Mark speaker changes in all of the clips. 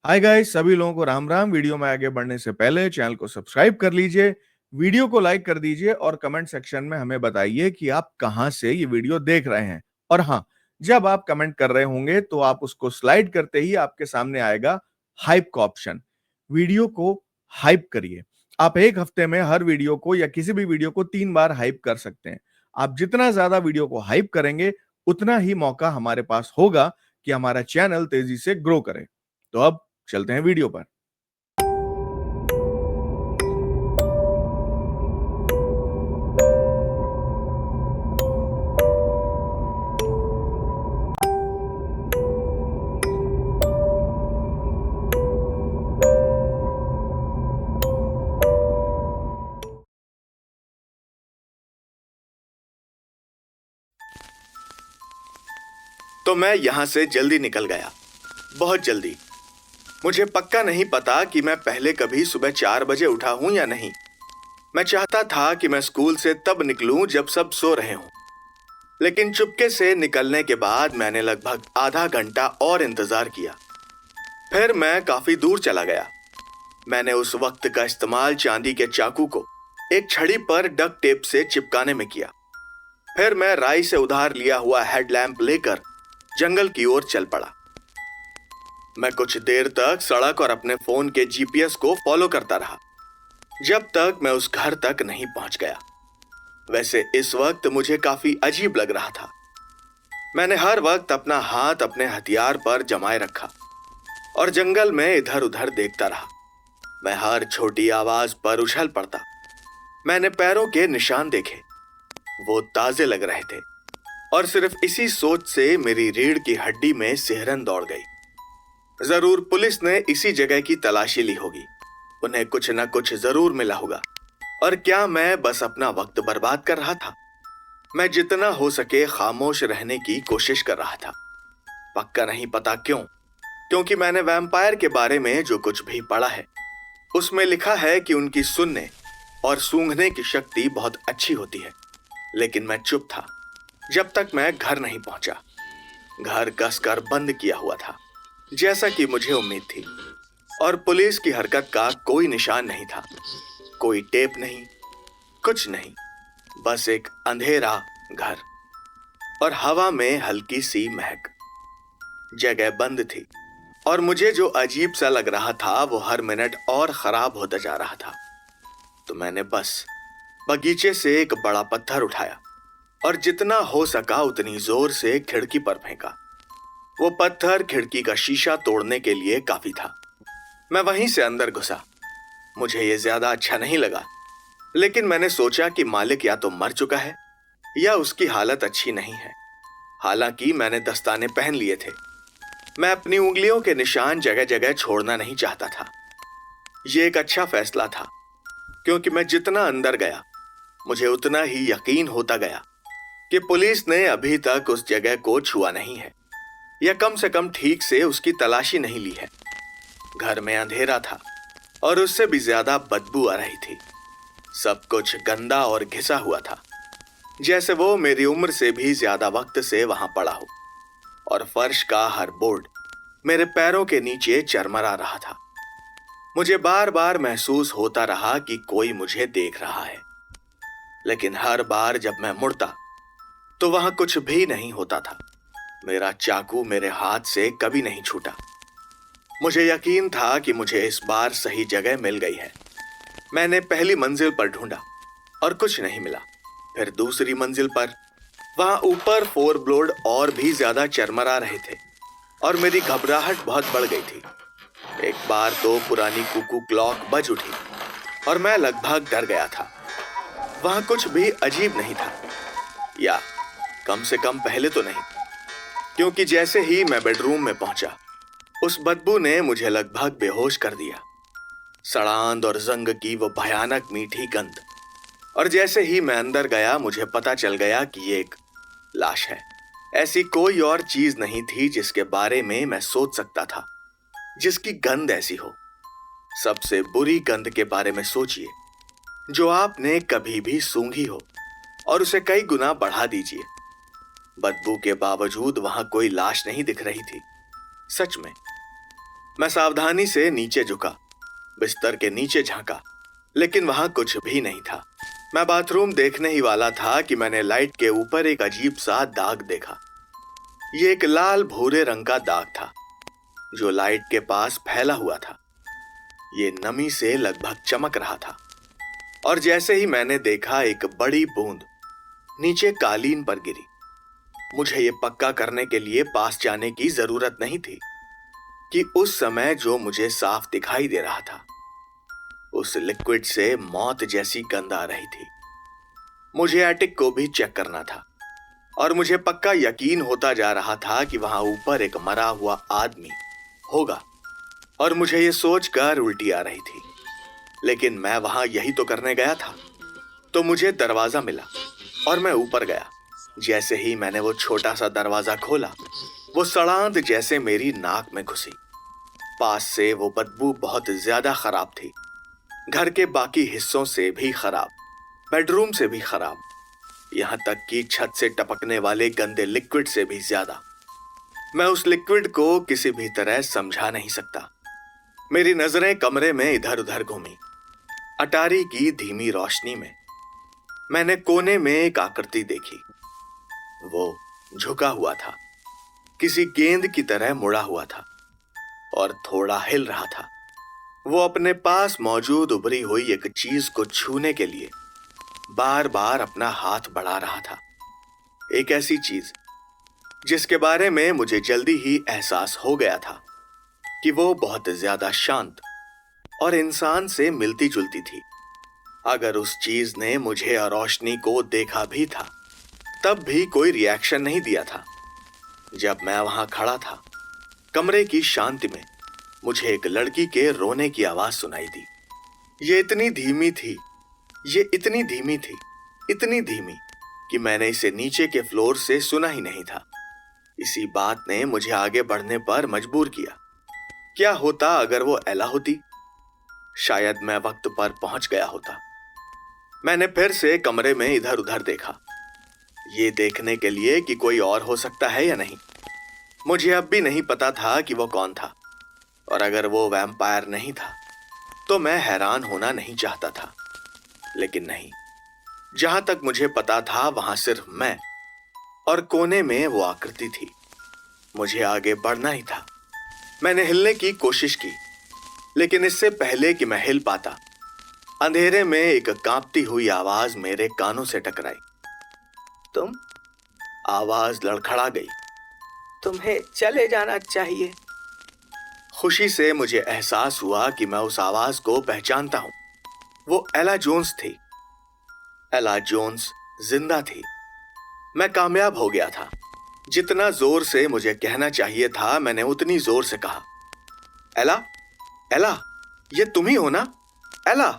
Speaker 1: Hi guys, सभी लोगों को राम राम। वीडियो में आगे बढ़ने से पहले चैनल को सब्सक्राइब कर लीजिए, वीडियो को लाइक कर दीजिए और कमेंट सेक्शन में हमें बताइए कि आप कहां से ये वीडियो देख रहे हैं। और हाँ, जब आप कमेंट कर रहे होंगे तो आप उसको स्लाइड करते ही आपके सामने आएगा हाइप का ऑप्शन। वीडियो को हाइप करिए। आप एक हफ्ते में हर वीडियो को या किसी भी वीडियो को 3 बार हाइप कर सकते हैं। आप जितना ज्यादा वीडियो को हाइप करेंगे उतना ही मौका हमारे पास होगा कि हमारा चैनल तेजी से ग्रो करे। तो अब चलते हैं वीडियो पर। तो मैं यहां से जल्दी निकल गया, बहुत जल्दी। मुझे पक्का नहीं पता कि मैं पहले कभी सुबह 4 बजे उठा हूं या नहीं। मैं चाहता था कि मैं स्कूल से तब निकलूं जब सब सो रहे हों, लेकिन चुपके से निकलने के बाद मैंने लगभग आधा घंटा और इंतजार किया। फिर मैं काफी दूर चला गया। मैंने उस वक्त का इस्तेमाल चांदी के चाकू को एक छड़ी पर डक टेप से चिपकाने में किया। फिर मैं राई से उधार लिया हुआ हेडलैम्प लेकर जंगल की ओर चल पड़ा। मैं कुछ देर तक सड़क और अपने फोन के जीपीएस को फॉलो करता रहा, जब तक मैं उस घर तक नहीं पहुंच गया। वैसे इस वक्त मुझे काफी अजीब लग रहा था। मैंने हर वक्त अपना हाथ अपने हथियार पर जमाए रखा और जंगल में इधर उधर देखता रहा। मैं हर छोटी आवाज पर उछल पड़ता। मैंने पैरों के निशान देखे, वो ताजे लग रहे थे और सिर्फ इसी सोच से मेरी रीढ़ की हड्डी में सिहरन दौड़ गई। जरूर पुलिस ने इसी जगह की तलाशी ली होगी, उन्हें कुछ न कुछ जरूर मिला होगा। और क्या मैं बस अपना वक्त बर्बाद कर रहा था? मैं जितना हो सके खामोश रहने की कोशिश कर रहा था। पक्का नहीं पता क्यों, क्योंकि मैंने वैम्पायर के बारे में जो कुछ भी पढ़ा है उसमें लिखा है कि उनकी सुनने और सूंघने की शक्ति बहुत अच्छी होती है। लेकिन मैं चुप था जब तक मैं घर नहीं पहुंचा। घर कसकर बंद किया हुआ था, जैसा कि मुझे उम्मीद थी, और पुलिस की हरकत का कोई निशान नहीं था। कोई टेप नहीं, कुछ नहीं, बस एक अंधेरा घर और हवा में हल्की सी महक। जगह बंद थी और मुझे जो अजीब सा लग रहा था वो हर मिनट और खराब होता जा रहा था। तो मैंने बस बगीचे से एक बड़ा पत्थर उठाया और जितना हो सका उतनी जोर से खिड़की पर फेंका। वो पत्थर खिड़की का शीशा तोड़ने के लिए काफी था। मैं वहीं से अंदर घुसा। मुझे ये ज्यादा अच्छा नहीं लगा, लेकिन मैंने सोचा कि मालिक या तो मर चुका है या उसकी हालत अच्छी नहीं है। हालांकि मैंने दस्ताने पहन लिए थे। मैं अपनी उंगलियों के निशान जगह जगह छोड़ना नहीं चाहता था। ये एक अच्छा फैसला था, क्योंकि मैं जितना अंदर गया मुझे उतना ही यकीन होता गया कि पुलिस ने अभी तक उस जगह को छुआ नहीं है, या कम से कम ठीक से उसकी तलाशी नहीं ली है। घर में अंधेरा था और उससे भी ज्यादा बदबू आ रही थी। सब कुछ गंदा और घिसा हुआ था, जैसे वो मेरी उम्र से भी ज्यादा वक्त से वहां पड़ा हो। और फर्श का हर बोर्ड मेरे पैरों के नीचे चरमरा रहा था। मुझे बार बार महसूस होता रहा कि कोई मुझे देख रहा है, लेकिन हर बार जब मैं मुड़ता तो वहां कुछ भी नहीं होता था। मेरा चाकू मेरे हाथ से कभी नहीं छूटा। मुझे यकीन था कि मुझे इस बार सही जगह मिल गई है। मैंने पहली मंजिल पर ढूंढा और कुछ नहीं मिला। फिर दूसरी मंजिल पर, वहां ऊपर फ्लोरबोर्ड और भी ज्यादा चरमरा रहे थे और मेरी घबराहट बहुत बढ़ गई थी। एक बार तो पुरानी कुकू क्लॉक बज उठी और मैं लगभग डर गया था। वहां कुछ भी अजीब नहीं था, या कम से कम पहले तो नहीं, क्योंकि जैसे ही मैं बेडरूम में पहुंचा उस बदबू ने मुझे लगभग बेहोश कर दिया। सड़ांध और जंग की वो भयानक मीठी गंध। और जैसे ही मैं अंदर गया मुझे पता चल गया कि ये एक लाश है। ऐसी कोई और चीज नहीं थी जिसके बारे में मैं सोच सकता था, जिसकी गंध ऐसी हो। सबसे बुरी गंध के बारे में सोचिए, जो आपने कभी भी सूंघी हो, और उसे कई गुना बढ़ा दीजिए। बदबू के बावजूद वहां कोई लाश नहीं दिख रही थी। सच में मैं सावधानी से नीचे झुका, बिस्तर के नीचे झांका, लेकिन वहां कुछ भी नहीं था। मैं बाथरूम देखने ही वाला था कि मैंने लाइट के ऊपर एक अजीब सा दाग देखा। ये एक लाल भूरे रंग का दाग था जो लाइट के पास फैला हुआ था। ये नमी से लगभग चमक रहा था और जैसे ही मैंने देखा एक बड़ी बूंद नीचे कालीन पर गिरी। मुझे ये पक्का करने के लिए पास जाने की जरूरत नहीं थी कि उस समय जो मुझे साफ दिखाई दे रहा था उस लिक्विड से मौत जैसी गंध आ रही थी। मुझे एटिक को भी चेक करना था और मुझे पक्का यकीन होता जा रहा था कि वहां ऊपर एक मरा हुआ आदमी होगा और मुझे ये सोचकर उल्टी आ रही थी। लेकिन मैं वहां यही तो करने गया था। तो मुझे दरवाजा मिला और मैं ऊपर गया। जैसे ही मैंने वो छोटा सा दरवाजा खोला, वो सड़ांध जैसे मेरी नाक में घुसी। पास से वो बदबू बहुत ज्यादा खराब थी, घर के बाकी हिस्सों से भी खराब, बेडरूम से भी खराब, यहां तक कि छत से टपकने वाले गंदे लिक्विड से भी ज्यादा। मैं उस लिक्विड को किसी भी तरह समझा नहीं सकता। मेरी नजरें कमरे में इधर उधर घूमी। अटारी की धीमी रोशनी में मैंने कोने में एक आकृति देखी। वो झुका हुआ था, किसी गेंद की तरह मुड़ा हुआ था और थोड़ा हिल रहा था। वो अपने पास मौजूद उभरी हुई एक चीज को छूने के लिए बार बार अपना हाथ बढ़ा रहा था। एक ऐसी चीज जिसके बारे में मुझे जल्दी ही एहसास हो गया था कि वो बहुत ज्यादा शांत और इंसान से मिलती जुलती थी। अगर उस चीज ने मुझे और रोशनी को देखा भी था तब भी कोई रिएक्शन नहीं दिया था। जब मैं वहां खड़ा था, कमरे की शांति में मुझे एक लड़की के रोने की आवाज सुनाई दी। ये इतनी धीमी थी, ये इतनी धीमी थी, इतनी धीमी कि मैंने इसे नीचे के फ्लोर से सुना ही नहीं था। इसी बात ने मुझे आगे बढ़ने पर मजबूर किया। क्या होता अगर वो एला होती? शायद मैं वक्त पर पहुंच गया होता। मैंने फिर से कमरे में इधर उधर देखा, ये देखने के लिए कि कोई और हो सकता है या नहीं। मुझे अब भी नहीं पता था कि वो कौन था, और अगर वो वैम्पायर नहीं था तो मैं हैरान होना नहीं चाहता था। लेकिन नहीं, जहां तक मुझे पता था वहां सिर्फ मैं और कोने में वो आकृति थी। मुझे आगे बढ़ना ही था। मैंने हिलने की कोशिश की, लेकिन इससे पहले कि मैं हिल पाता, अंधेरे में एक कांपती हुई आवाज मेरे कानों से टकराई। तुम? आवाज लड़खड़ा गई। तुम्हें चले जाना चाहिए। खुशी से मुझे एहसास हुआ कि मैं उस आवाज को पहचानता हूं। वो एला जोन्स थी। एला जोन्स जिंदा थी। मैं कामयाब हो गया था। जितना जोर से मुझे कहना चाहिए था मैंने उतनी जोर से कहा, एला, एला, ये तुम ही हो ना? एला,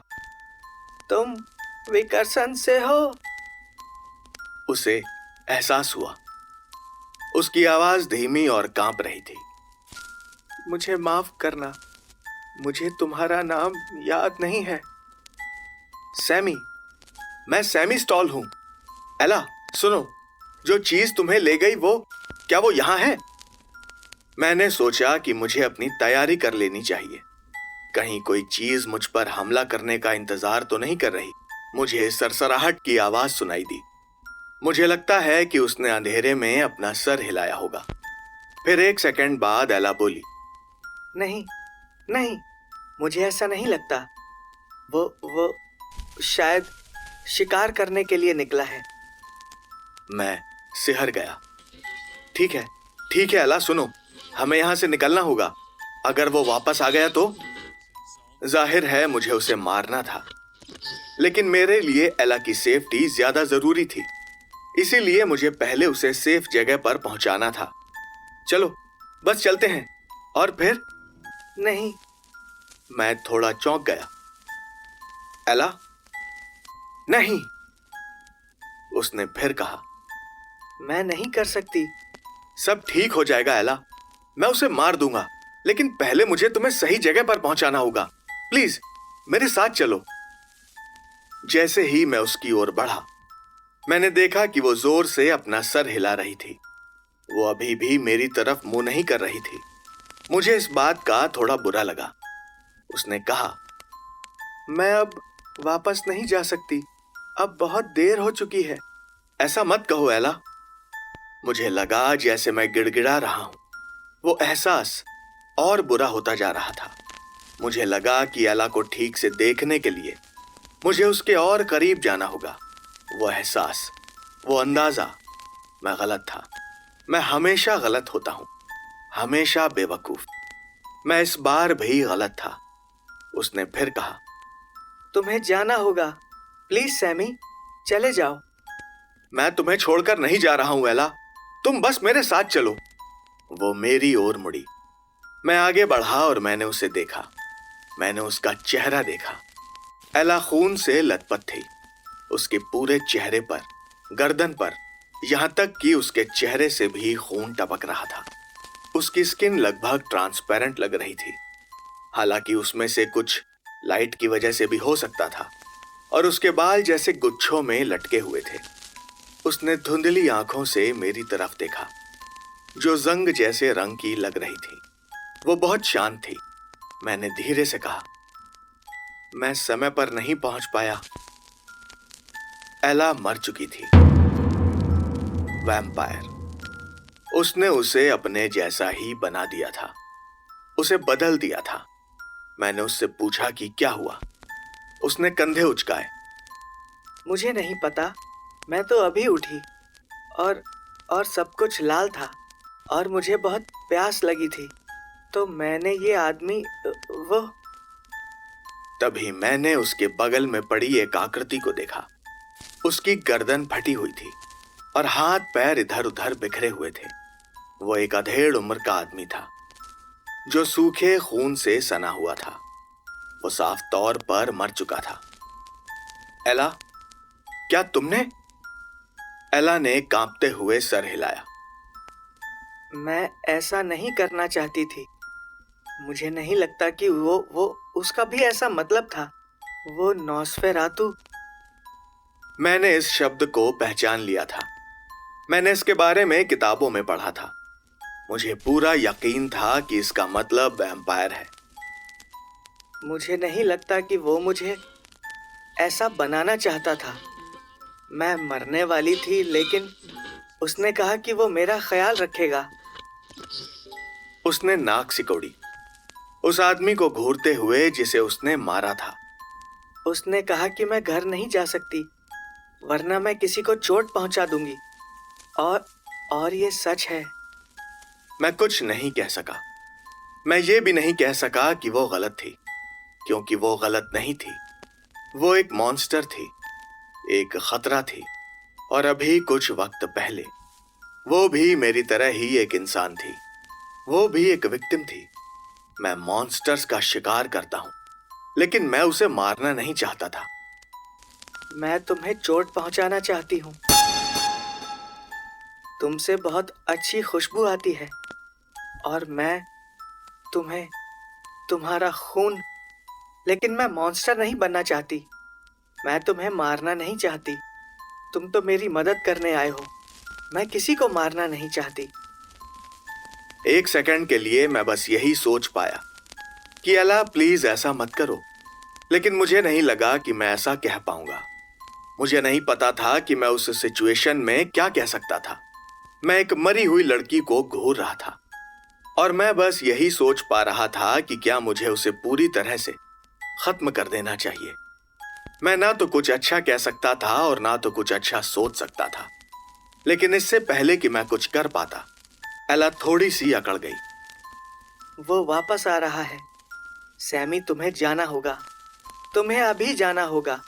Speaker 1: तुम विकर्सन से हो? उसे एहसास हुआ। उसकी आवाज धीमी और कांप रही थी। मुझे माफ करना, मुझे तुम्हारा नाम याद नहीं है। सैमी, मैं सैमी स्टॉल हूं। एला, सुनो, जो चीज तुम्हें ले गई क्या वो यहां है? मैंने सोचा कि मुझे अपनी तैयारी कर लेनी चाहिए। कहीं कोई चीज मुझ पर हमला करने का इंतजार तो नहीं कर रही। मुझे सरसराहट की आवाज सुनाई दी। मुझे लगता है कि उसने अंधेरे में अपना सर हिलाया होगा। फिर एक सेकंड बाद एला बोली, नहीं, नहीं, मुझे ऐसा नहीं लगता। वो शायद शिकार करने के लिए निकला है। मैं सिहर गया। ठीक है एला, सुनो, हमें यहां से निकलना होगा। अगर वो वापस आ गया तो? जाहिर है मुझे उसे मारना था, लेकिन मेरे लिए एला की सेफ्टी ज्यादा जरूरी थी। इसीलिए मुझे पहले उसे सेफ जगह पर पहुंचाना था। चलो, बस चलते हैं। और फिर? नहीं, मैं थोड़ा चौंक गया। एला, नहीं, उसने फिर कहा, मैं नहीं कर सकती। सब ठीक हो जाएगा एला, मैं उसे मार दूंगा, लेकिन पहले मुझे तुम्हें सही जगह पर पहुंचाना होगा। प्लीज मेरे साथ चलो। जैसे ही मैं उसकी ओर बढ़ा, मैंने देखा कि वो जोर से अपना सर हिला रही थी। वो अभी भी मेरी तरफ मुंह नहीं कर रही थी। मुझे इस बात का थोड़ा बुरा लगा। उसने कहा, मैं अब वापस नहीं जा सकती, अब बहुत देर हो चुकी है। ऐसा मत कहो एला। मुझे लगा जैसे मैं गिड़गिड़ा रहा हूं। वो एहसास और बुरा होता जा रहा था। मुझे लगा कि एला को ठीक से देखने के लिए मुझे उसके और करीब जाना होगा। वो एहसास, वो अंदाजा, मैं गलत था। मैं हमेशा गलत होता हूं, हमेशा बेवकूफ। मैं इस बार भी गलत था। उसने फिर कहा, तुम्हें जाना होगा, प्लीज सैमी, चले जाओ। मैं तुम्हें छोड़कर नहीं जा रहा हूं एला, तुम बस मेरे साथ चलो। वो मेरी ओर मुड़ी। मैं आगे बढ़ा और मैंने उसे देखा। मैंने उसका चेहरा देखा। एला खून से लथपथ थी। उसके पूरे चेहरे पर, गर्दन पर, यहां तक कि उसके चेहरे से भी खून टपक रहा था। उसकी स्किन लगभग ट्रांसपेरेंट लग रही थी, हालांकि उसमें से कुछ लाइट की वजह से भी हो सकता था। और उसके बाल जैसे गुच्छों में लटके हुए थे। उसने धुंधली आंखों से मेरी तरफ देखा, जो जंग जैसे रंग की लग रही थी। वो बहुत शांत थी। मैंने धीरे से कहा, मैं समय पर नहीं पहुंच पाया। एला मर चुकी थी। वैम्पायर। उसने उसे अपने जैसा ही बना दिया था, उसे बदल दिया था। मैंने उससे पूछा कि क्या हुआ। उसने कंधे उचकाए। मुझे नहीं पता, मैं तो अभी उठी और सब कुछ लाल था और मुझे बहुत प्यास लगी थी, तो मैंने ये आदमी वो। तभी मैंने उसके बगल में पड़ी एक आकृति को देखा। उसकी गर्दन फटी हुई थी और हाथ पैर इधर उधर बिखरे हुए थे। वो एक अधेड़ उम्र का आदमी था, जो सूखे खून से सना हुआ था। वो साफ तौर पर मर चुका था। एला, क्या तुमने? एला ने कांपते हुए सर हिलाया। मैं ऐसा नहीं करना चाहती थी। मुझे नहीं लगता कि वो उसका भी ऐसा मतलब था। वो नॉस्फेरातु। मैंने इस शब्द को पहचान लिया था। मैंने इसके बारे में किताबों में पढ़ा था। मुझे पूरा यकीन था कि इसका मतलब वैम्पायर है। मुझे नहीं लगता कि वो मुझे ऐसा बनाना चाहता था। मैं मरने वाली थी, लेकिन उसने कहा कि वो मेरा ख्याल रखेगा। उसने नाक सिकोड़ी, उस आदमी को घूरते हुए जिसे उसने मारा था। उसने कहा कि मैं घर नहीं जा सकती, वरना मैं किसी को चोट पहुंचा दूंगी। और ये सच है। मैं कुछ नहीं कह सका। मैं ये भी नहीं कह सका कि वो गलत थी, क्योंकि वो गलत नहीं थी। वो एक मॉन्स्टर थी, एक खतरा थी। और अभी कुछ वक्त पहले वो भी मेरी तरह ही एक इंसान थी। वो भी एक विक्टिम थी। मैं मॉन्स्टर्स का शिकार करता हूं, लेकिन मैं उसे मारना नहीं चाहता था। मैं तुम्हें चोट पहुंचाना चाहती हूं। तुमसे बहुत अच्छी खुशबू आती है और मैं तुम्हें, तुम्हारा खून। लेकिन मैं मॉन्स्टर नहीं बनना चाहती। मैं तुम्हें मारना नहीं चाहती। तुम तो मेरी मदद करने आए हो। मैं किसी को मारना नहीं चाहती। एक सेकंड के लिए मैं बस यही सोच पाया कि एला प्लीज ऐसा मत करो, लेकिन मुझे नहीं लगा कि मैं ऐसा कह पाऊंगा। मुझे नहीं पता था कि मैं उस सिचुएशन में क्या कह सकता था। मैं एक मरी हुई लड़की को घूर रहा था और मैं बस यही सोच पा रहा था कि क्या मुझे उसे पूरी तरह से खत्म कर देना चाहिए। मैं ना तो कुछ अच्छा कह सकता था और ना तो कुछ अच्छा सोच सकता था। लेकिन इससे पहले कि मैं कुछ कर पाता, एला थोड़ी सी अकड़ गई। वो वापस आ रहा है। सैमी, तुम्हें जाना होगा। तुम्हें अभी जाना होगा,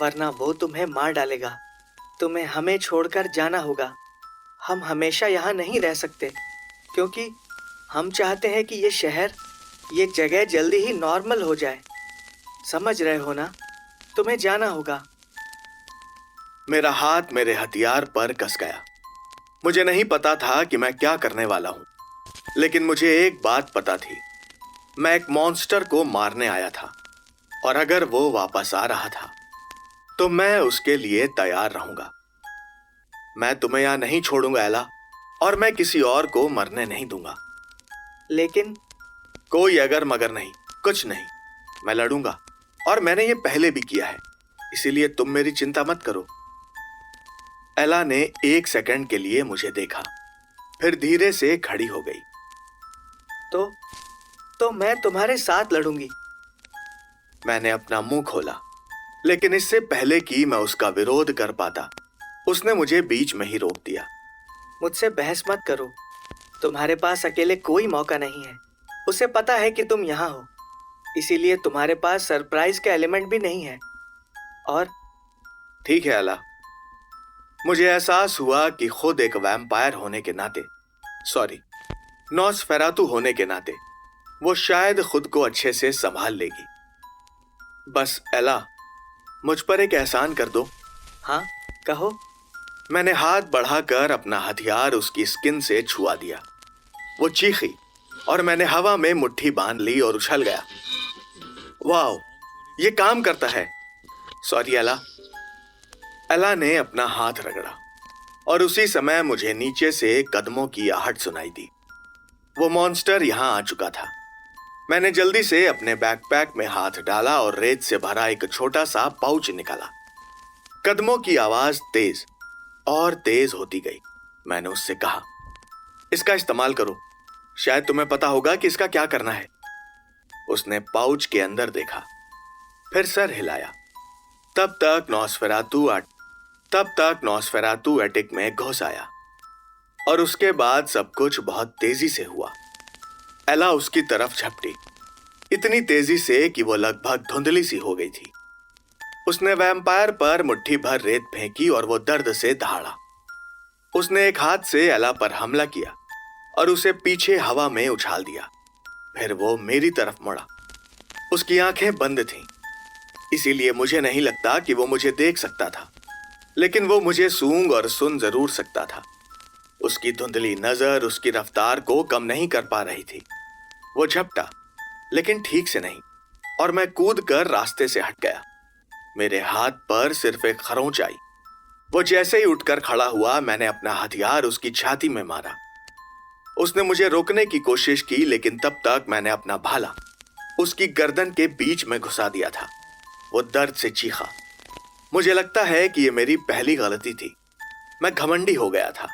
Speaker 1: वरना वो तुम्हें मार डालेगा। तुम्हें हमें छोड़कर जाना होगा। हम हमेशा यहाँ नहीं रह सकते, क्योंकि हम चाहते हैं कि ये शहर, ये जगह जल्दी ही नॉर्मल हो जाए। समझ रहे हो ना? तुम्हें जाना होगा। मेरा हाथ मेरे हथियार पर कस गया। मुझे नहीं पता था कि मैं क्या करने वाला हूं, लेकिन मुझे एक बात पता थी। मैं एक मॉन्स्टर को मारने आया था, और अगर वो वापस आ रहा था तो मैं उसके लिए तैयार रहूंगा। मैं तुम्हें यहां नहीं छोड़ूंगा एला, और मैं किसी और को मरने नहीं दूंगा।
Speaker 2: लेकिन
Speaker 1: कोई अगर मगर नहीं, कुछ नहीं। मैं लड़ूंगा और मैंने ये पहले भी किया है, इसीलिए तुम मेरी चिंता मत करो। एला ने 1 सेकंड के लिए मुझे देखा, फिर धीरे से खड़ी हो गई।
Speaker 2: तो मैं तुम्हारे साथ लड़ूंगी।
Speaker 1: मैंने अपना मुंह खोला, लेकिन इससे पहले कि मैं उसका विरोध कर पाता, उसने मुझे बीच में ही रोक दिया।
Speaker 2: मुझसे बहस मत करो, तुम्हारे पास अकेले कोई मौका नहीं है। उसे पता है कि तुम यहाँ हो, इसीलिए तुम्हारे पास सरप्राइज का एलिमेंट भी नहीं है। और
Speaker 1: ठीक है एला, मुझे एहसास हुआ कि खुद एक वैम्पायर होने के नाते, सॉरी, नॉसफेरातु होने के नाते, वो शायद खुद को अच्छे से संभाल लेगी। बस एला, मुझ पर एक एहसान कर दो।
Speaker 2: हाँ, कहो।
Speaker 1: मैंने हाथ बढ़ाकर अपना हथियार उसकी स्किन से छुआ दिया। वो चीखी और मैंने हवा में मुट्ठी बांध ली और उछल गया। वाह, ये काम करता है। सॉरी एला। एला ने अपना हाथ रगड़ा और उसी समय मुझे नीचे से कदमों की आहट सुनाई दी। वो मॉन्स्टर यहां आ चुका था। मैंने जल्दी से अपने बैकपैक में हाथ डाला और रेत से भरा एक छोटा सा पाउच निकाला। कदमों की आवाज तेज और तेज होती गई। मैंने उससे कहा, इसका इस्तेमाल करो, शायद तुम्हें पता होगा कि इसका क्या करना है। उसने पाउच के अंदर देखा, फिर सर हिलाया। तब तक नॉसफेरातु एटिक में घुस आया और उसके बाद सब कुछ बहुत तेजी से हुआ। एला उसकी तरफ झपटी, इतनी तेजी से कि वो लगभग धुंधली सी हो गई थी। उसने वैम्पायर पर मुट्ठी भर रेत फेंकी और वो दर्द से दहाड़ा। उसने एक हाथ से एला पर हमला किया और उसे पीछे हवा में उछाल दिया। फिर वो मेरी तरफ मुड़ा। उसकी आंखें बंद थीं, इसीलिए मुझे नहीं लगता कि वो मुझे देख सकता था, लेकिन वो मुझे सूंघ और सुन जरूर सकता था। उसकी धुंधली नजर उसकी रफ्तार को कम नहीं कर पा रही थी। वो झपटा, लेकिन ठीक से नहीं, और मैं कूद कर रास्ते से हट गया। मेरे हाथ पर सिर्फ एक खरोंच आई। वो जैसे ही उठकर खड़ा हुआ, मैंने अपना हथियार उसकी छाती में मारा। उसने मुझे रोकने की कोशिश की, लेकिन तब तक मैंने अपना भाला उसकी गर्दन के बीच में घुसा दिया था। वो दर्द से चीखा। मुझे लगता है कि ये मेरी पहली गलती थी। मैं घमंडी हो गया था।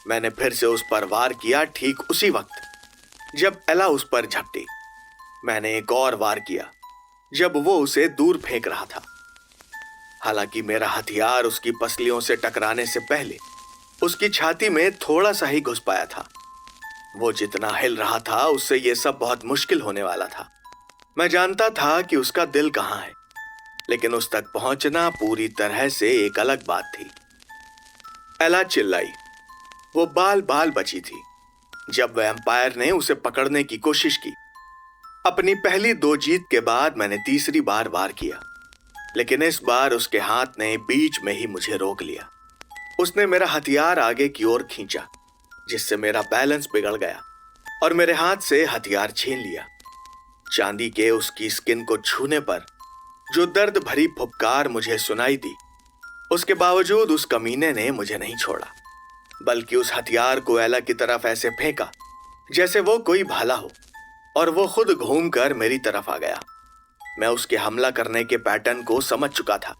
Speaker 1: मैंने फिर से उस पर वार किया, ठीक उसी वक्त जब एला उस पर झपटी। मैंने एक और वार किया जब वो उसे दूर फेंक रहा था। हालांकि मेरा हथियार उसकी पसलियों से टकराने से पहले उसकी छाती में थोड़ा सा ही घुस पाया था। वो जितना हिल रहा था, उससे यह सब बहुत मुश्किल होने वाला था। मैं जानता था कि उसका दिल कहां है, लेकिन उस तक पहुंचना पूरी तरह से एक अलग बात थी। एला चिल्लाई। वो बाल बाल बची थी जब वैम्पायर ने उसे पकड़ने की कोशिश की। अपनी पहली 2 जीत के बाद मैंने तीसरी बार वार किया, लेकिन इस बार उसके हाथ ने बीच में ही मुझे रोक लिया। उसने मेरा हथियार आगे की ओर खींचा, जिससे मेरा बैलेंस बिगड़ गया और मेरे हाथ से हथियार छीन लिया। चांदी के उसकी स्किन को छूने पर जो दर्द भरी फुफकार मुझे सुनाई दी, उसके बावजूद उस कमीने ने मुझे नहीं छोड़ा, बल्कि उस हथियार को एला की तरफ ऐसे फेंका जैसे वो कोई भाला हो, और वो खुद घूमकर मेरी तरफ आ गया। मैं उसके हमला करने के पैटर्न को समझ चुका था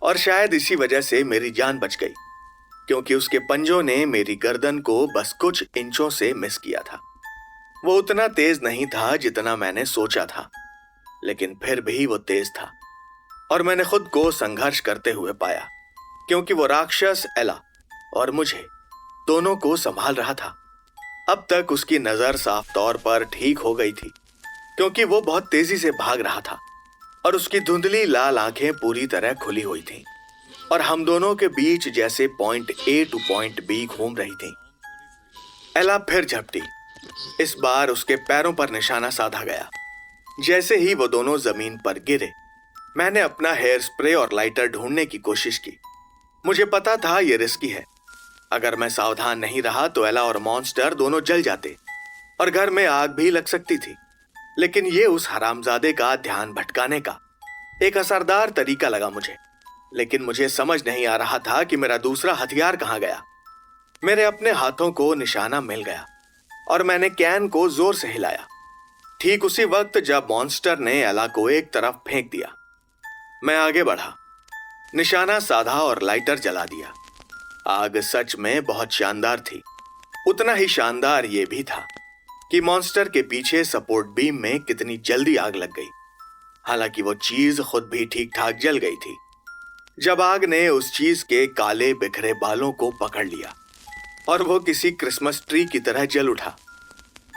Speaker 1: और शायद इसी वजह से मेरी जान बच गई, क्योंकि उसके पंजों ने मेरी गर्दन को बस कुछ इंचों से मिस किया था। वो उतना तेज नहीं था जितना मैंने सोचा था, लेकिन फिर भी वो तेज था और मैंने खुद को संघर्ष करते हुए पाया, क्योंकि वो राक्षस एला और मुझे दोनों को संभाल रहा था। अब तक उसकी नजर साफ तौर पर ठीक हो गई थी, क्योंकि वो बहुत तेजी से भाग रहा था और उसकी धुंधली लाल आंखें पूरी तरह खुली हुई थीं और हम दोनों के बीच जैसे point A to point B घूम रही थी। एला फिर झपटी। इस बार उसके पैरों पर निशाना साधा गया। जैसे ही वो दोनों जमीन पर गिरे, मैंने अपना हेयर स्प्रे और लाइटर ढूंढने की कोशिश की। मुझे पता था ये रिस्की है। अगर मैं सावधान नहीं रहा तो एला और मॉन्स्टर दोनों जल जाते और घर में आग भी लग सकती थी, लेकिन ये उस हरामजादे का ध्यान भटकाने का एक असरदार तरीका लगा मुझे। लेकिन मुझे समझ नहीं आ रहा था कि मेरा दूसरा हथियार कहां गया। मेरे अपने हाथों को निशाना मिल गया, और मैंने कैन को जोर से हिलाया। ठीक उसी वक्त जब मॉन्स्टर ने एला को एक तरफ फेंक दिया। मैं आगे बढ़ा, निशाना साधा और लाइटर जला दिया। आग सच में बहुत शानदार थी। उतना ही शानदार ये भी था कि मॉन्स्टर के पीछे सपोर्ट बीम में कितनी जल्दी आग लग गई। हालांकि वो चीज खुद भी ठीक ठाक जल गई थी जब आग ने उस चीज के काले बिखरे बालों को पकड़ लिया और वो किसी क्रिसमस ट्री की तरह जल उठा।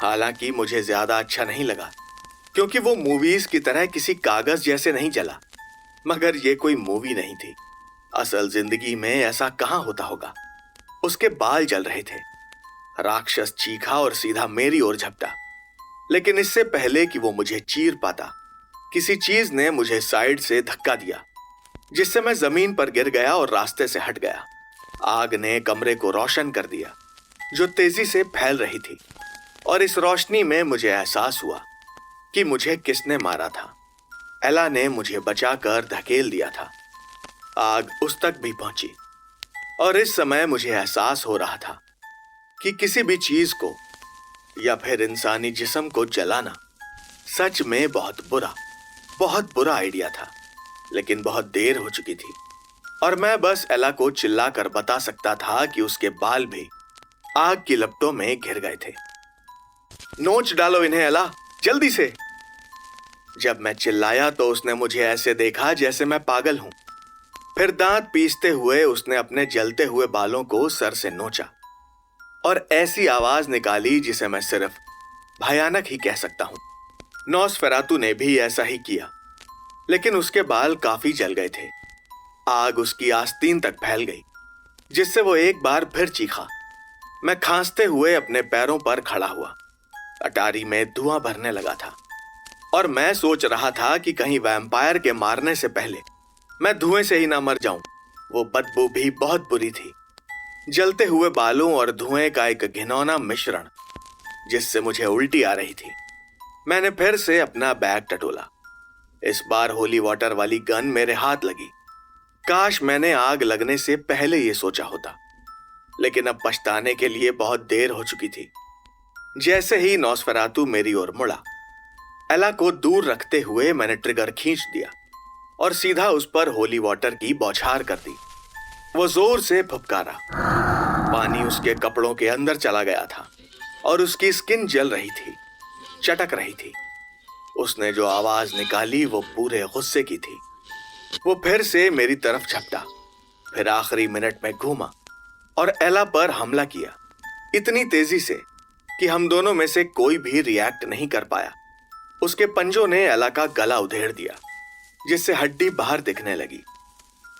Speaker 1: हालांकि मुझे ज्यादा अच्छा नहीं लगा क्योंकि वो मूवीज की तरह किसी कागज जैसे नहीं जला। मगर ये कोई मूवी नहीं थी, असल जिंदगी में ऐसा कहां होता होगा। उसके बाल जल रहे थे। राक्षस चीखा और सीधा मेरी ओर झपटा, लेकिन इससे पहले कि वो मुझे चीर पाता, किसी चीज ने मुझे साइड से धक्का दिया जिससे मैं जमीन पर गिर गया और रास्ते से हट गया। आग ने कमरे को रोशन कर दिया जो तेजी से फैल रही थी, और इस रोशनी में मुझे एहसास हुआ कि मुझे किसने मारा था। एला ने मुझे बचाकर धकेल दिया था। आग उस तक भी पहुंची और इस समय मुझे एहसास हो रहा था कि किसी भी चीज को या फिर इंसानी जिस्म को जलाना सच में बहुत बुरा आइडिया था। लेकिन बहुत देर हो चुकी थी और मैं बस एला को चिल्लाकर बता सकता था कि उसके बाल भी आग की लपटों में घिर गए थे। नोच डालो इन्हें एला, जल्दी से। जब मैं चिल्लाया तो उसने मुझे ऐसे देखा जैसे मैं पागल हूं। फिर दांत पीसते हुए उसने अपने जलते हुए बालों को सर से नोचा और ऐसी आवाज निकाली जिसे मैं सिर्फ भयानक ही कह सकता हूं। नॉसफेरातु ने भी ऐसा ही किया, लेकिन उसके बाल काफी जल गए थे। आग उसकी आस्तीन तक फैल गई जिससे वो एक बार फिर चीखा। मैं खांसते हुए अपने पैरों पर खड़ा हुआ। अटारी में धुआं भरने लगा था और मैं सोच रहा था कि कहीं वैम्पायर के मारने से पहले मैं धुएं से ही ना मर जाऊं। वो बदबू भी बहुत बुरी थी, जलते हुए बालों और धुएं का एक घिनौना मिश्रण जिससे मुझे उल्टी आ रही थी। मैंने फिर से अपना बैग टटोला। इस बार होली वाटर वाली गन मेरे हाथ लगी। काश मैंने आग लगने से पहले ये सोचा होता, लेकिन अब पछताने के लिए बहुत देर हो चुकी थी। जैसे ही नॉसफेरातु मेरी ओर मुड़ा, एला को दूर रखते हुए मैंने ट्रिगर खींच दिया और सीधा उस पर होली वाटर की बौछार कर दी। वो जोर से फुफकारा। पानी उसके कपड़ों के अंदर चला गया था और उसकी स्किन जल रही थी, चटक रही थी। उसने जो आवाज निकाली वो पूरे गुस्से की थी। वो फिर से मेरी तरफ झपटा, फिर आखिरी मिनट में घूमा और एला पर हमला किया, इतनी तेजी से कि हम दोनों में से कोई भी रिएक्ट नहीं कर पाया। उसके पंजों ने एला का गला उधेड़ दिया जिससे हड्डी बाहर दिखने लगी।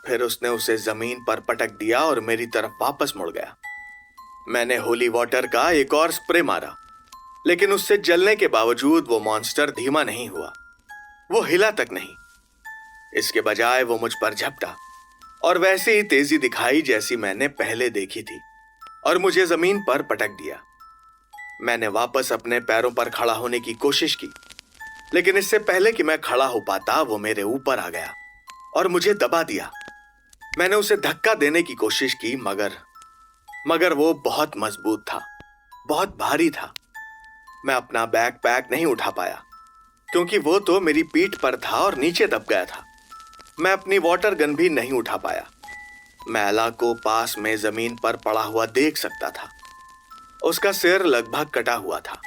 Speaker 1: फिर उसने उसे जमीन पर पटक दिया और मेरी तरफ वापस मुड़ गया। मैंने होली वाटर का एक और स्प्रे मारा, लेकिन उससे जलने के बावजूद वो मॉन्स्टर धीमा नहीं हुआ। वो हिला तक नहीं। इसके बजाय वो मुझ पर झपटा और वैसे ही तेजी दिखाई जैसी मैंने पहले देखी थी और मुझे जमीन पर पटक दिया। मैंने वापस अपने पैरों पर खड़ा होने की कोशिश की, लेकिन इससे पहले कि मैं खड़ा हो पाता वो मेरे ऊपर आ गया और मुझे दबा दिया। मैंने उसे धक्का देने की कोशिश की, मगर वो बहुत मजबूत था, बहुत भारी था। मैं अपना बैकपैक नहीं उठा पाया क्योंकि वो तो मेरी पीठ पर था और नीचे दब गया था। मैं अपनी वाटर गन भी नहीं उठा पाया। मैं एला को पास में जमीन पर पड़ा हुआ देख सकता था। उसका सिर लगभग कटा हुआ था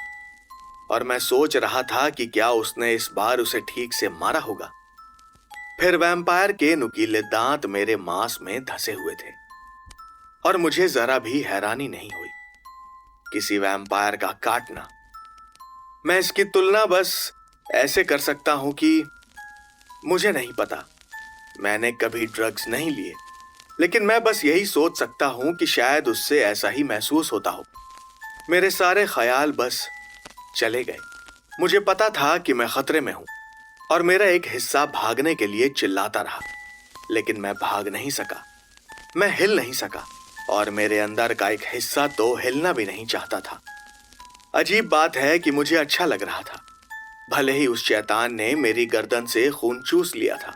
Speaker 1: और मैं सोच रहा था कि क्या उसने इस बार उसे ठीक से मारा होगा। फिर वैम्पायर के नुकीले दांत मेरे मांस में धंसे हुए थे और मुझे जरा भी हैरानी नहीं हुई। किसी वैम्पायर का काटना, मैं इसकी तुलना बस ऐसे कर सकता हूं कि मुझे नहीं पता, मैंने कभी ड्रग्स नहीं लिए, लेकिन मैं बस यही सोच सकता हूं कि शायद उससे ऐसा ही महसूस होता हो। मेरे सारे ख्याल बस चले गए। मुझे पता था कि मैं खतरे में हूं और मेरा एक हिस्सा भागने के लिए चिल्लाता रहा, लेकिन मैं भाग नहीं सका। मैं हिल नहीं सका और मेरे अंदर का एक हिस्सा तो हिलना भी नहीं चाहता था। अजीब बात है कि मुझे अच्छा लग रहा था, भले ही उस शैतान ने मेरी गर्दन से खून चूस लिया था।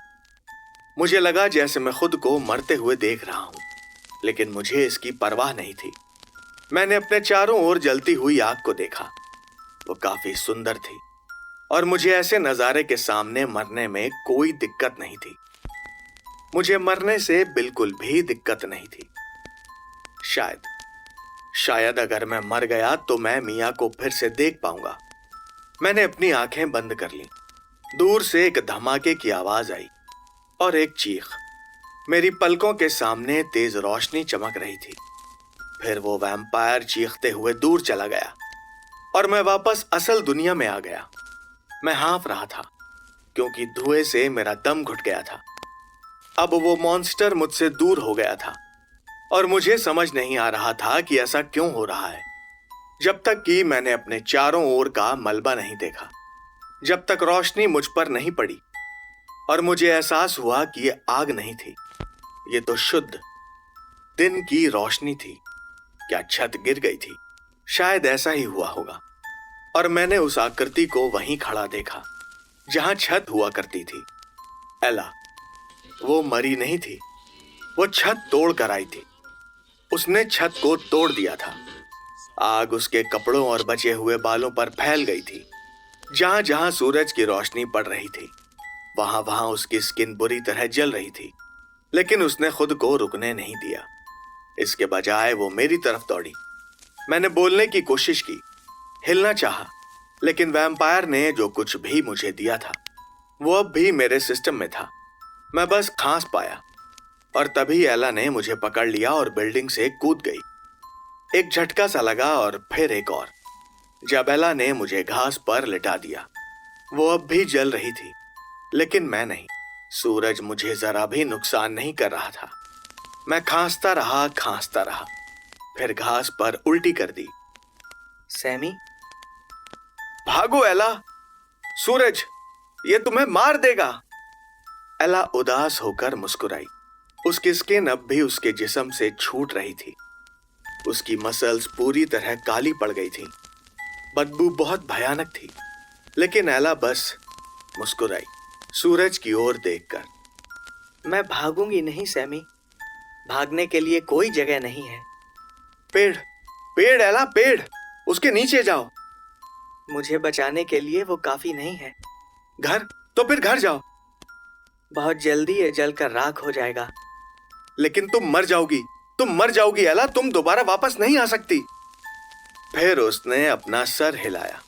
Speaker 1: मुझे लगा जैसे मैं खुद को मरते हुए देख रहा हूं, लेकिन मुझे इसकी परवाह नहीं थी। मैंने अपने चारों ओर जलती हुई आग को देखा। वो काफी सुंदर थी और मुझे ऐसे नजारे के सामने मरने में कोई दिक्कत नहीं थी। मुझे मरने से बिल्कुल भी दिक्कत नहीं थी। शायद अगर मैं मर गया तो मैं मिया को फिर से देख पाऊंगा। मैंने अपनी आंखें बंद कर ली। दूर से एक धमाके की आवाज आई और एक चीख। मेरी पलकों के सामने तेज रोशनी चमक रही थी। फिर वो वैम्पायर चीखते हुए दूर चला गया और मैं वापस असल दुनिया में आ गया। मैं हाँफ रहा था क्योंकि धुएं से मेरा दम घुट गया था। अब वो मॉन्स्टर मुझसे दूर हो गया था और मुझे समझ नहीं आ रहा था कि ऐसा क्यों हो रहा है, जब तक कि मैंने अपने चारों ओर का मलबा नहीं देखा, जब तक रोशनी मुझ पर नहीं पड़ी और मुझे एहसास हुआ कि ये आग नहीं थी, ये तो शुद्ध दिन की रोशनी थी। क्या छत गिर गई थी? शायद ऐसा ही हुआ होगा। और मैंने उस आकृति को वहीं खड़ा देखा जहां छत हुआ करती थी। एला, वो मरी नहीं थी, वो छत तोड़ कर आई थी। उसने छत को तोड़ दिया था। आग उसके कपड़ों और बचे हुए बालों पर फैल गई थी। जहां जहां सूरज की रोशनी पड़ रही थी वहां वहां उसकी स्किन बुरी तरह जल रही थी, लेकिन उसने खुद को रुकने नहीं दिया। इसके बजाय वो मेरी तरफ दौड़ी। मैंने बोलने की कोशिश की, हिलना चाहा, लेकिन वैम्पायर ने जो कुछ भी मुझे दिया था वो अब भी मेरे सिस्टम में था। मैं बस खांस पाया और तभी एला ने मुझे पकड़ लिया और बिल्डिंग से कूद गई। एक झटका सा लगा और फिर एक और, जब एला ने मुझे घास पर लिटा दिया। वो अब भी जल रही थी, लेकिन मैं नहीं। सूरज मुझे जरा भी नुकसान नहीं कर रहा था। मैं खांसता रहा, फिर घास पर उल्टी कर दी।
Speaker 2: सैमी,
Speaker 1: भागो एला, सूरज ये तुम्हें मार देगा। एला उदास होकर मुस्कुराई। उसकी स्किन अब भी उसके जिस्म से छूट रही थी। उसकी मसल्स पूरी तरह काली पड़ गई थी। बदबू बहुत भयानक थी, लेकिन एला बस मुस्कुराई सूरज की ओर देखकर।
Speaker 2: मैं भागूंगी नहीं सैमी, भागने के लिए कोई जगह नहीं है।
Speaker 1: पेड़ पेड़ एला, पेड़, उसके नीचे जाओ।
Speaker 2: मुझे बचाने के लिए वो काफी नहीं है।
Speaker 1: घर? तो फिर घर जाओ।
Speaker 2: बहुत जल्दी ये जलकर राख हो जाएगा।
Speaker 1: लेकिन तुम मर जाओगी एला, तुम दोबारा वापस नहीं आ सकती। फिर उसने अपना सर हिलाया।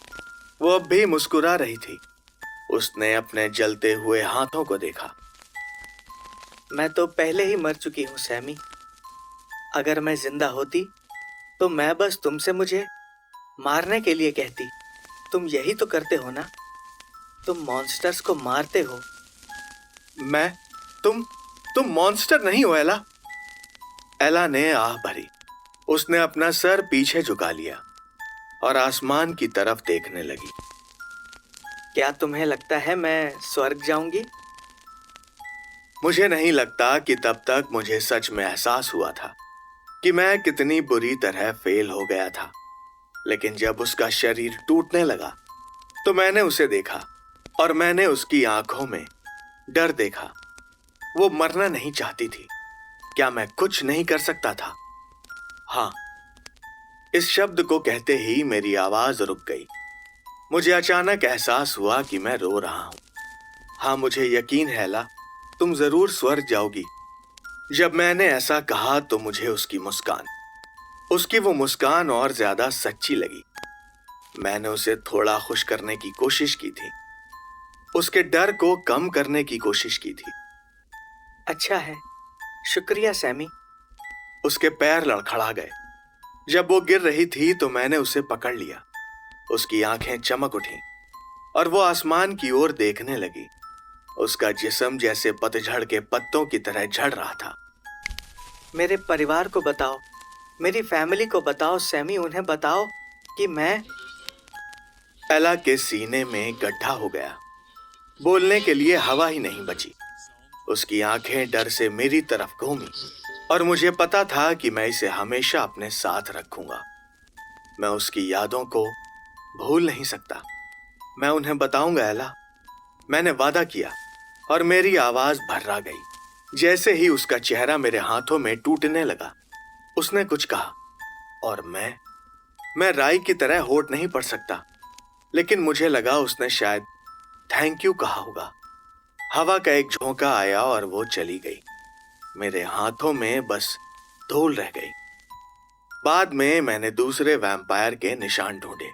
Speaker 1: वो अब भी मुस्कुरा रही थी। उसने अपने जलते हुए हाथों को देखा।
Speaker 2: मैं तो पहले ही मर चुकी हूँ सैमी। अगर मैं जिंदा होती तो मैं बस तुमसे मुझे मारने के लिए कहती। तुम यही तो करते हो ना, तुम मॉन्स्टर्स को मारते हो।
Speaker 1: मैं? तुम मॉन्स्टर नहीं हो एला। एला ने आह भरी। उसने अपना सर पीछे झुका लिया और आसमान की तरफ देखने लगी।
Speaker 2: क्या तुम्हें लगता है मैं स्वर्ग जाऊंगी?
Speaker 1: मुझे नहीं लगता कि तब तक मुझे सच में एहसास हुआ था कि मैं कितनी बुरी तरह फेल हो गया था। लेकिन जब उसका शरीर टूटने लगा तो मैंने उसे देखा और मैंने उसकी आंखों में डर देखा। वो मरना नहीं चाहती थी। क्या मैं कुछ नहीं कर सकता था? हाँ। इस शब्द को कहते ही मेरी आवाज रुक गई। मुझे अचानक एहसास हुआ कि मैं रो रहा हूं। हाँ, मुझे यकीन है एला, तुम जरूर स्वर्ग जाओगी। जब मैंने ऐसा कहा तो मुझे उसकी वो मुस्कान और ज्यादा सच्ची लगी। मैंने उसे थोड़ा खुश करने की कोशिश की थी, उसके डर को कम करने की कोशिश की थी।
Speaker 2: अच्छा है, शुक्रिया सैमी।
Speaker 1: उसके पैर लड़खड़ा गए। जब वो गिर रही थी तो मैंने उसे पकड़ लिया। उसकी आंखें चमक उठीं और वो आसमान की ओर देखने लगी। उसका जिस्म जैसे पतझड़ के पत्तों की तरह झड़ रहा था।
Speaker 2: मेरे परिवार को बताओ, मेरी फैमिली को बताओ सैमी, उन्हें बताओ कि मैं।
Speaker 1: एला के सीने में गड्ढा हो गया। बोलने के लिए हवा ही नहीं बची। उसकी आंखें डर से मेरी तरफ घूमी और मुझे पता था कि मैं इसे हमेशा अपने साथ रखूंगा। मैं उसकी यादों को भूल नहीं सकता। मैं उन्हें बताऊंगा एला, मैंने वादा किया। और मेरी आवाज भर्रा गई जैसे ही उसका चेहरा मेरे हाथों में टूटने लगा। उसने कुछ कहा, और मैं राई की तरह होठ नहीं पढ़ सकता, लेकिन मुझे लगा उसने शायद थैंक यू कहा होगा। हवा का एक झोंका आया और वो चली गई। मेरे हाथों में बस धूल रह गई। बाद में मैंने दूसरे वैम्पायर के निशान ढूंढे।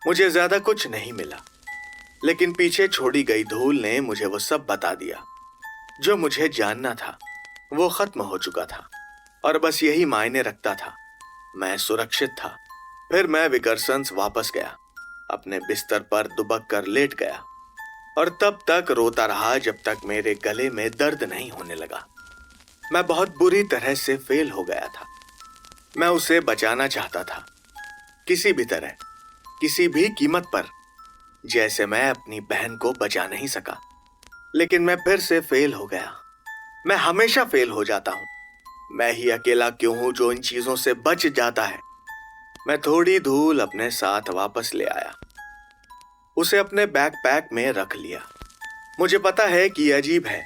Speaker 1: मुझे ज्यादा कुछ नहीं मिला, लेकिन पीछे छोड़ी गई धूल ने मुझे वो सब बता दिया जो मुझे जानना था। वो खत्म हो चुका था और बस यही मायने रखता था। मैं सुरक्षित था। फिर मैं विकर्सन्स वापस गया, अपने बिस्तर पर दुबक कर लेट गया और तब तक रोता रहा जब तक मेरे गले में दर्द नहीं होने लगा। मैं बहुत बुरी तरह से फेल हो गया था। मैं उसे बचाना चाहता था, किसी भी तरह, किसी भी कीमत पर, जैसे मैं अपनी बहन को बचा नहीं सका। लेकिन मैं फिर से फेल हो गया। मैं हमेशा फेल हो जाता हूं। मैं ही अकेला क्यों हूं जो इन चीजों से बच जाता है। मैं थोड़ी धूल अपने साथ वापस ले आया, उसे अपने बैकपैक में रख लिया। मुझे पता है कि यह अजीब है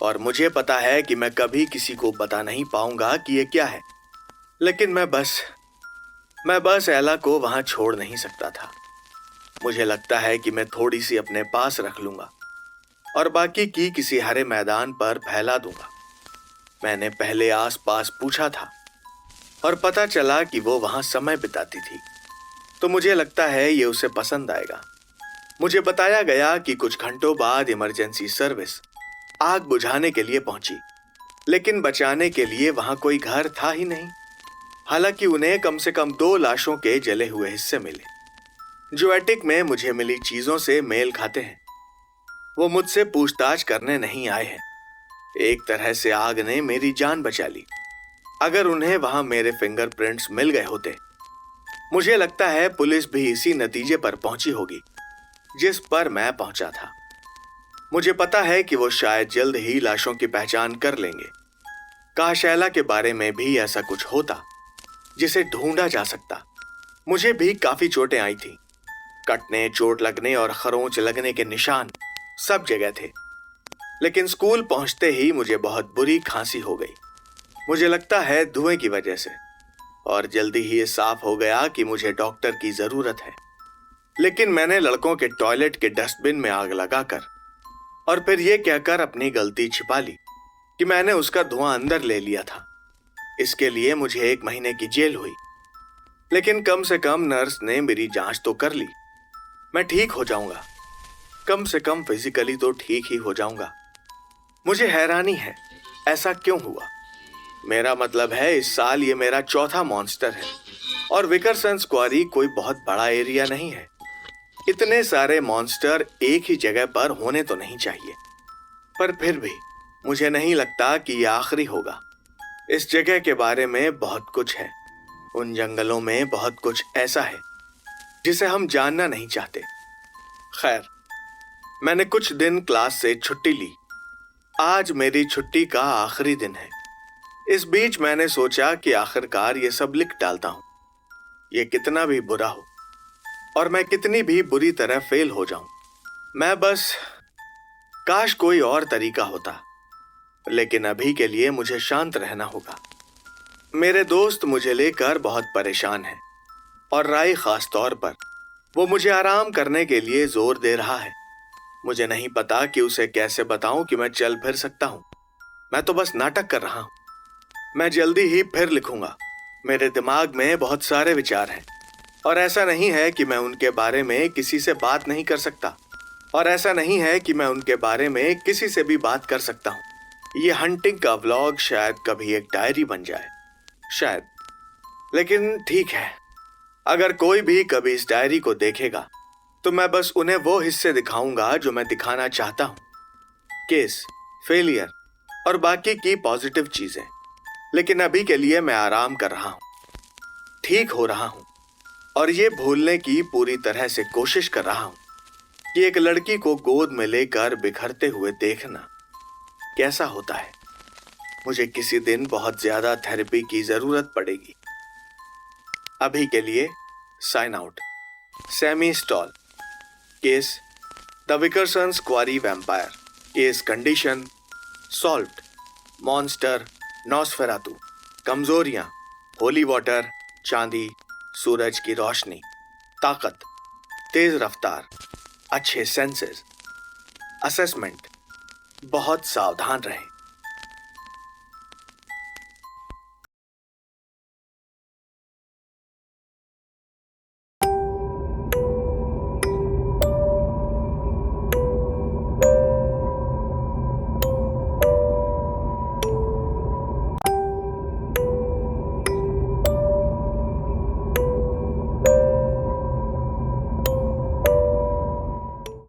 Speaker 1: और मुझे पता है कि मैं कभी किसी को बता नहीं पाऊंगा कि यह क्या है, लेकिन मैं बस एला को वहां छोड़ नहीं सकता था। मुझे लगता है कि मैं थोड़ी सी अपने पास रख लूंगा और बाकी की किसी हरे मैदान पर फैला दूंगा। मैंने पहले आसपास पूछा था और पता चला कि वो वहां समय बिताती थी, तो मुझे लगता है ये उसे पसंद आएगा। मुझे बताया गया कि कुछ घंटों बाद इमरजेंसी सर्विस आग बुझाने के लिए पहुंची, लेकिन बचाने के लिए वहां कोई घर था ही नहीं। हालांकि उन्हें कम से कम 2 लाशों के जले हुए हिस्से मिले, जो एटिक में मुझे मिली चीजों से मेल खाते हैं। वो मुझसे पूछताछ करने नहीं आए हैं। एक तरह से आग ने मेरी जान बचा ली। अगर उन्हें वहां मेरे फिंगरप्रिंट्स मिल गए होते, मुझे लगता है पुलिस भी इसी नतीजे पर पहुंची होगी जिस पर मैं पहुंचा था। मुझे पता है कि वो शायद जल्द ही लाशों की पहचान कर लेंगे। काश एला के बारे में भी ऐसा कुछ होता जिसे ढूंढा जा सकता। मुझे भी काफी चोटें आई थी। कटने, चोट लगने और खरोंच लगने के निशान सब जगह थे। लेकिन स्कूल पहुंचते ही मुझे बहुत बुरी खांसी हो गई। मुझे लगता है धुएं की वजह से, और जल्दी ही ये साफ हो गया कि मुझे डॉक्टर की जरूरत है। लेकिन मैंने लड़कों के टॉयलेट के डस्टबिन में आग लगाकर और फिर यह कहकर अपनी गलती छिपा ली कि मैंने उसका धुआं अंदर ले लिया था। इसके लिए मुझे 1 महीने की जेल हुई, लेकिन कम से कम नर्स ने मेरी जांच तो कर ली। मैं ठीक हो जाऊंगा, कम से कम फिजिकली तो ठीक ही हो जाऊंगा। मुझे हैरानी है ऐसा क्यों हुआ। मेरा मतलब है इस साल ये मेरा चौथा मॉन्स्टर है और विकर्सन्स क्वारी कोई बहुत बड़ा एरिया नहीं है। इतने सारे मॉन्स्टर एक ही जगह पर होने तो नहीं चाहिए, पर फिर भी मुझे नहीं लगता कि यह आखिरी होगा। इस जगह के बारे में बहुत कुछ है। उन जंगलों में बहुत कुछ ऐसा है जिसे हम जानना नहीं चाहते। खैर, मैंने कुछ दिन क्लास से छुट्टी ली। आज मेरी छुट्टी का आखिरी दिन है। इस बीच मैंने सोचा कि आखिरकार ये सब लिख डालता हूं। ये कितना भी बुरा हो और मैं कितनी भी बुरी तरह फेल हो जाऊं, मैं बस, काश कोई और तरीका होता, लेकिन अभी के लिए मुझे शांत रहना होगा। मेरे दोस्त मुझे लेकर बहुत परेशान हैं और राय खास तौर पर वो मुझे आराम करने के लिए जोर दे रहा है। मुझे नहीं पता कि उसे कैसे बताऊं कि मैं चल फिर सकता हूं। मैं तो बस नाटक कर रहा हूं। मैं जल्दी ही फिर लिखूंगा। मेरे दिमाग में बहुत सारे विचार हैं और ऐसा नहीं है कि मैं उनके बारे में किसी से बात नहीं कर सकता, और ऐसा नहीं है कि मैं उनके बारे में किसी से भी बात कर सकता हूं। ये हंटिंग का व्लॉग शायद कभी एक डायरी बन जाए, शायद। लेकिन ठीक है, अगर कोई भी कभी इस डायरी को देखेगा तो मैं बस उन्हें वो हिस्से दिखाऊंगा जो मैं दिखाना चाहता हूं। केस, फेलियर और बाकी की पॉजिटिव चीजें। लेकिन अभी के लिए मैं आराम कर रहा हूं, ठीक हो रहा हूं और ये भूलने की पूरी तरह से कोशिश कर रहा हूं कि एक लड़की को गोद में लेकर बिखरते हुए देखना कैसा होता है। मुझे किसी दिन बहुत ज्यादा थेरेपी की जरूरत पड़ेगी। अभी के लिए sign out. Sammy Stall. Case, the Vickersons quarry vampire. Case condition solved. Monster Nosferatu. कमजोरियां होली वाटर, चांदी, सूरज की रोशनी, ताकत, तेज रफ्तार, अच्छे सेंसेस, असेसमेंट। बहुत सावधान रहें।